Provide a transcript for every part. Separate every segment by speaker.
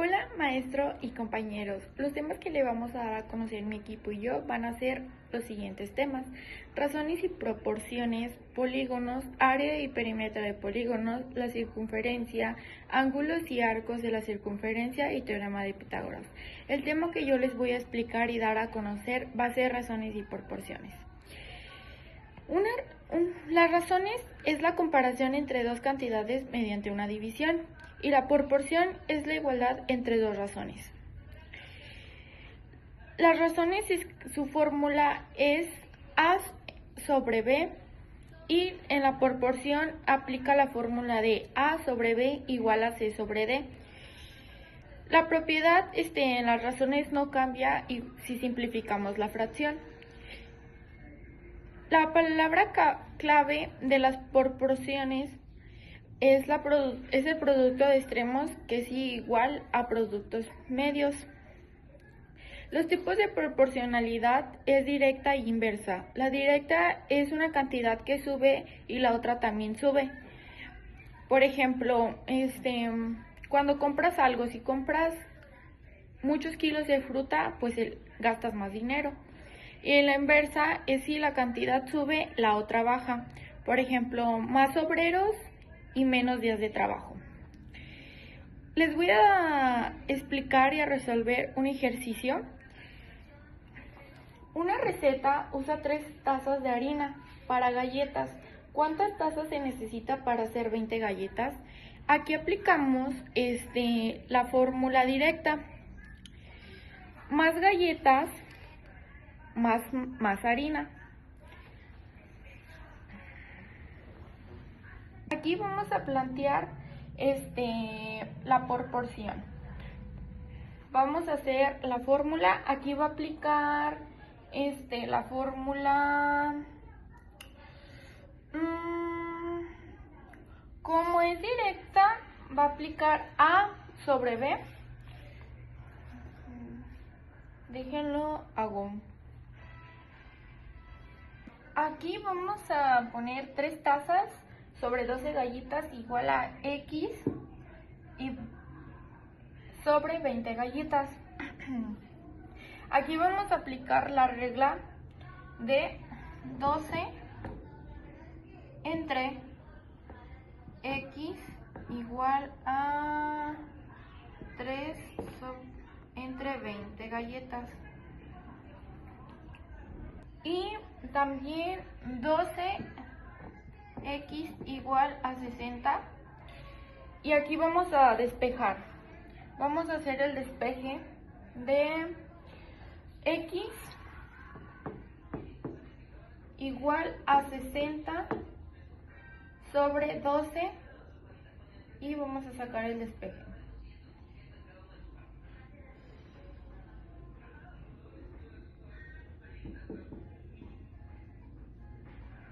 Speaker 1: Hola maestro y compañeros, los temas que le vamos a dar a conocer mi equipo y yo van a ser los siguientes temas: razones y proporciones, polígonos, área y perímetro de polígonos, la circunferencia, ángulos y arcos de la circunferencia y teorema de Pitágoras. El tema que yo les voy a explicar y dar a conocer va a ser razones y proporciones. Las razones es la comparación entre dos cantidades mediante una división, y la proporción es la igualdad entre dos razones. Las razones, su fórmula es A sobre B, y en la proporción aplica la fórmula de A sobre B igual a C sobre D. La propiedad en las razones no cambia y si simplificamos la fracción. La palabra clave de las proporciones es el producto de extremos, que es igual a productos medios. Los tipos de proporcionalidad es directa e inversa. La directa es una cantidad que sube y la otra también sube. Por ejemplo, cuando compras algo, si compras muchos kilos de fruta, pues gastas más dinero. Y en la inversa es si la cantidad sube, la otra baja. Por ejemplo, más obreros y menos días de trabajo. Les voy a explicar y a resolver un ejercicio. Una receta usa 3 tazas de harina para galletas. ¿Cuántas tazas se necesita para hacer 20 galletas? Aquí aplicamos la fórmula directa. Más galletas, más harina. Aquí vamos a plantear la proporción. Vamos a hacer la fórmula. Aquí va a aplicar la fórmula. Como es directa, va a aplicar A sobre B. Déjenlo hago. Aquí vamos a poner 3 tazas sobre 12 galletas igual a X y sobre 20 galletas. Aquí vamos a aplicar la regla de 12 entre X igual a 3 entre 20 galletas. Y también 12x igual a 60. Y aquí vamos a despejar. Vamos a hacer el despeje de x igual a 60 sobre 12 y vamos a sacar el despeje.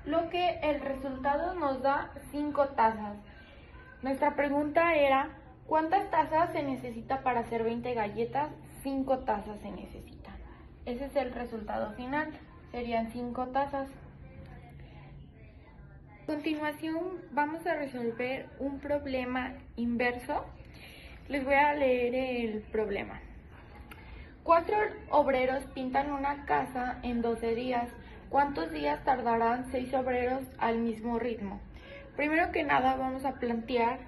Speaker 1: Lo que el resultado nos da 5 tazas. Nuestra pregunta era: ¿cuántas tazas se necesita para hacer 20 galletas? 5 tazas se necesitan. Ese es el resultado final, serían 5 tazas. A continuación vamos a resolver un problema inverso. Les voy a leer el problema. 4 obreros pintan una casa en 12 días. ¿Cuántos días tardarán 6 obreros al mismo ritmo? Primero que nada vamos a plantear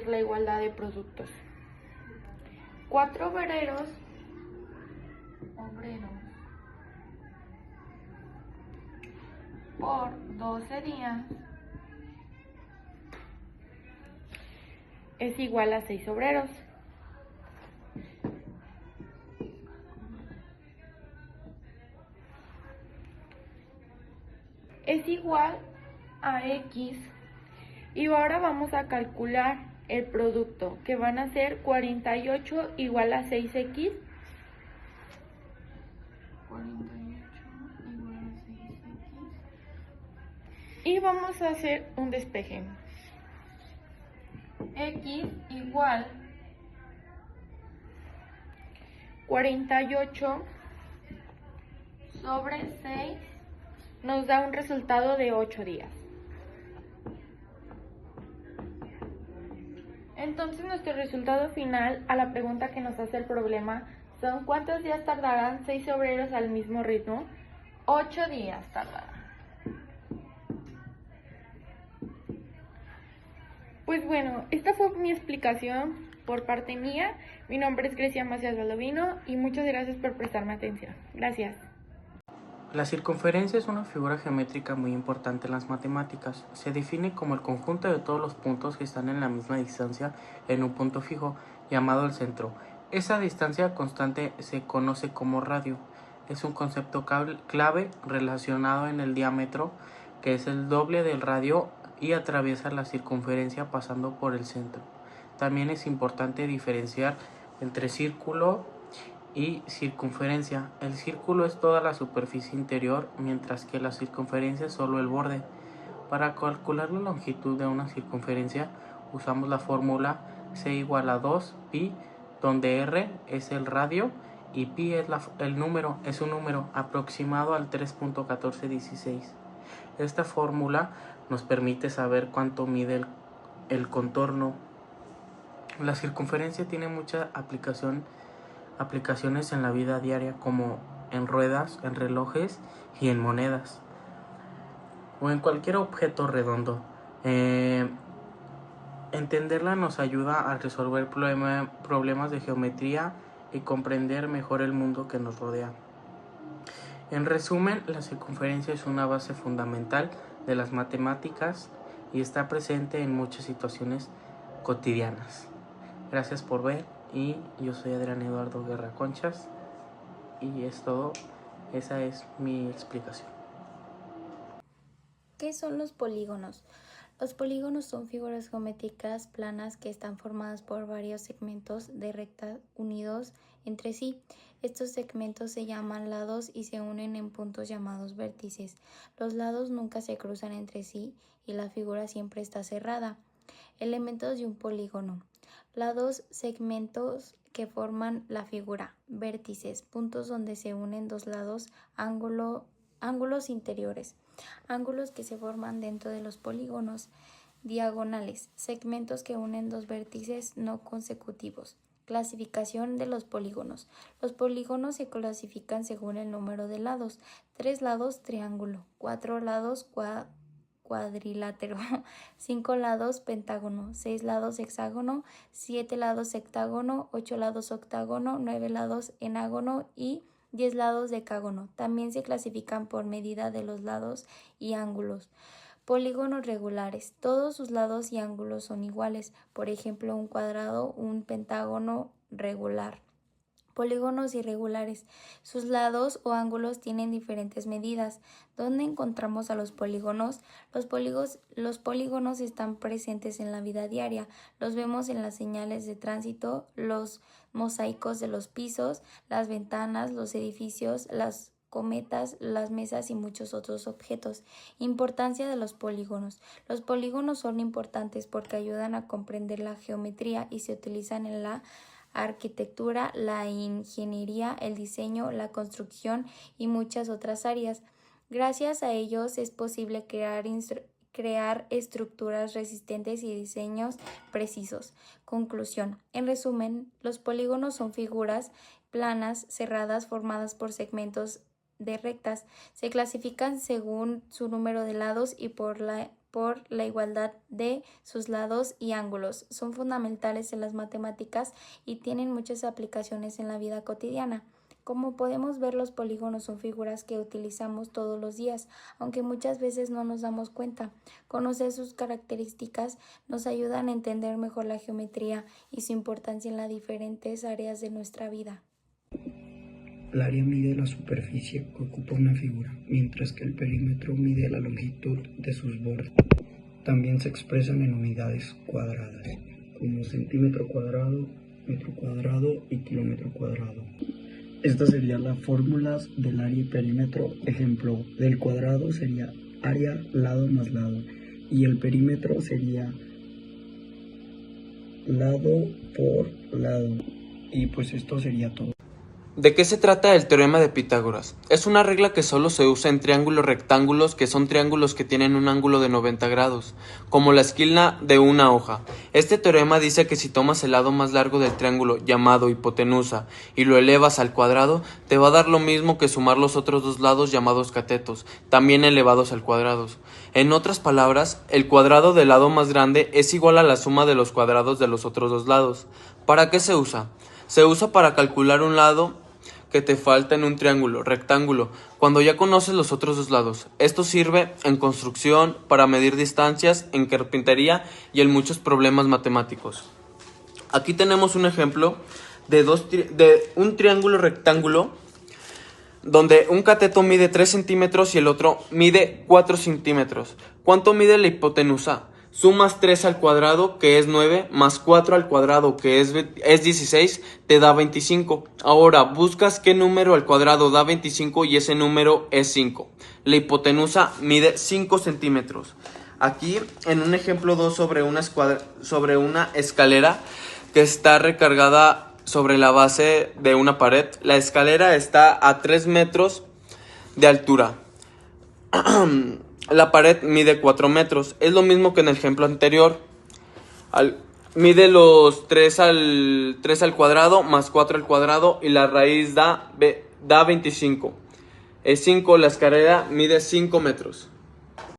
Speaker 1: la igualdad de productos. 4 obreros por 12 días es igual a 6 obreros. Es igual a X, y ahora vamos a calcular el producto, que van a ser 48 igual a 6X. 48 igual a 6X. Y vamos a hacer un despeje. X igual 48 sobre 6 nos da un resultado de 8 días. Entonces, Entonces nuestro resultado final a la pregunta que nos hace el problema son ¿cuántos días tardarán 6 obreros al mismo ritmo? 8 días tardarán. Pues bueno, esta fue mi explicación por parte mía. Mi nombre es Grecia Macías Baldovino y muchas gracias por prestarme atención. Gracias.
Speaker 2: La circunferencia es una figura geométrica muy importante en las matemáticas. Se define como el conjunto de todos los puntos que están en la misma distancia en un punto fijo, llamado el centro. Esa distancia constante se conoce como radio. Es un concepto clave relacionado en el diámetro, que es el doble del radio y atraviesa la circunferencia pasando por el centro. También es importante diferenciar entre círculo y circunferencia. El círculo es toda la superficie interior, mientras que la circunferencia es solo el borde. Para calcular la longitud de una circunferencia usamos la fórmula C igual a 2 pi, donde R es el radio y pi es un número aproximado al 3.1416. Esta fórmula nos permite saber cuánto mide el contorno. La circunferencia tiene mucha aplicaciones en la vida diaria, como en ruedas, en relojes y en monedas, o en cualquier objeto redondo. Entenderla nos ayuda a resolver problemas de geometría y comprender mejor el mundo que nos rodea. En resumen, la circunferencia es una base fundamental de las matemáticas y está presente en muchas situaciones cotidianas. Gracias por ver y yo soy Adrián Eduardo Guerra Conchas y es todo. Esa es mi explicación.
Speaker 3: ¿Qué son los polígonos? Los polígonos son figuras geométricas planas que están formadas por varios segmentos de recta unidos entre sí. Estos segmentos se llaman lados y se unen en puntos llamados vértices. Los lados nunca se cruzan entre sí y la figura siempre está cerrada. Elementos de un polígono. Lados, segmentos que forman la figura. Vértices, puntos donde se unen dos lados. Ángulos interiores. Ángulos que se forman dentro de los polígonos. Diagonales, segmentos que unen dos vértices no consecutivos. Clasificación de los polígonos. Los polígonos se clasifican según el número de lados. 3 lados, triángulo. 4 lados, cuadrilátero. 5 lados, pentágono. 6 lados, hexágono. 7 lados, heptágono. 8 lados, octágono. 9 lados, enágono y 10 lados decágono. También se clasifican por medida de los lados y ángulos. Polígonos regulares. Todos sus lados y ángulos son iguales. Por ejemplo, un cuadrado, un pentágono regular. Polígonos irregulares. Sus lados o ángulos tienen diferentes medidas. ¿Dónde encontramos a los polígonos? Los polígonos están presentes en la vida diaria. Los vemos en las señales de tránsito, los mosaicos de los pisos, las ventanas, los edificios, las cometas, las mesas y muchos otros objetos. Importancia de los polígonos. Los polígonos son importantes porque ayudan a comprender la geometría y se utilizan en la arquitectura, la ingeniería, el diseño, la construcción y muchas otras áreas. Gracias a ellos es posible crear estructuras resistentes y diseños precisos. Conclusión. En resumen, los polígonos son figuras planas, cerradas, formadas por segmentos de rectas. Se clasifican según su número de lados y por la igualdad de sus lados y ángulos. Son fundamentales en las matemáticas y tienen muchas aplicaciones en la vida cotidiana. Como podemos ver, los polígonos son figuras que utilizamos todos los días, aunque muchas veces no nos damos cuenta. Conocer sus características nos ayudan a entender mejor la geometría y su importancia en las diferentes áreas de nuestra vida.
Speaker 4: El área mide la superficie que ocupa una figura, mientras que el perímetro mide la longitud de sus bordes. También se expresan en unidades cuadradas, como centímetro cuadrado, metro cuadrado y kilómetro cuadrado. Estas serían las fórmulas del área y perímetro. Ejemplo, del cuadrado sería área lado más lado, y el perímetro sería lado por lado. Y pues esto sería todo.
Speaker 5: ¿De qué se trata el teorema de Pitágoras? Es una regla que solo se usa en triángulos rectángulos, que son triángulos que tienen un ángulo de 90 grados, como la esquina de una hoja. Este teorema dice que si tomas el lado más largo del triángulo, llamado hipotenusa, y lo elevas al cuadrado, te va a dar lo mismo que sumar los otros dos lados llamados catetos, también elevados al cuadrado. En otras palabras, el cuadrado del lado más grande es igual a la suma de los cuadrados de los otros dos lados. ¿Para qué se usa? Se usa para calcular un lado que te falta en un triángulo rectángulo, cuando ya conoces los otros dos lados. Esto sirve en construcción, para medir distancias, en carpintería y en muchos problemas matemáticos. Aquí tenemos un ejemplo de un triángulo rectángulo donde un cateto mide 3 centímetros y el otro mide 4 centímetros. ¿Cuánto mide la hipotenusa? Sumas 3 al cuadrado, que es 9, más 4 al cuadrado, que es 16, te da 25. Ahora, buscas qué número al cuadrado da 25 y ese número es 5. La hipotenusa mide 5 centímetros. Aquí, en un ejemplo 2 sobre una escalera que está recargada sobre la base de una pared, la escalera está a 3 metros de altura. La pared mide 4 metros. Es lo mismo que en el ejemplo anterior. Mide los 3 al cuadrado más 4 al cuadrado y la raíz da 25. Es 5, la escalera mide 5 metros.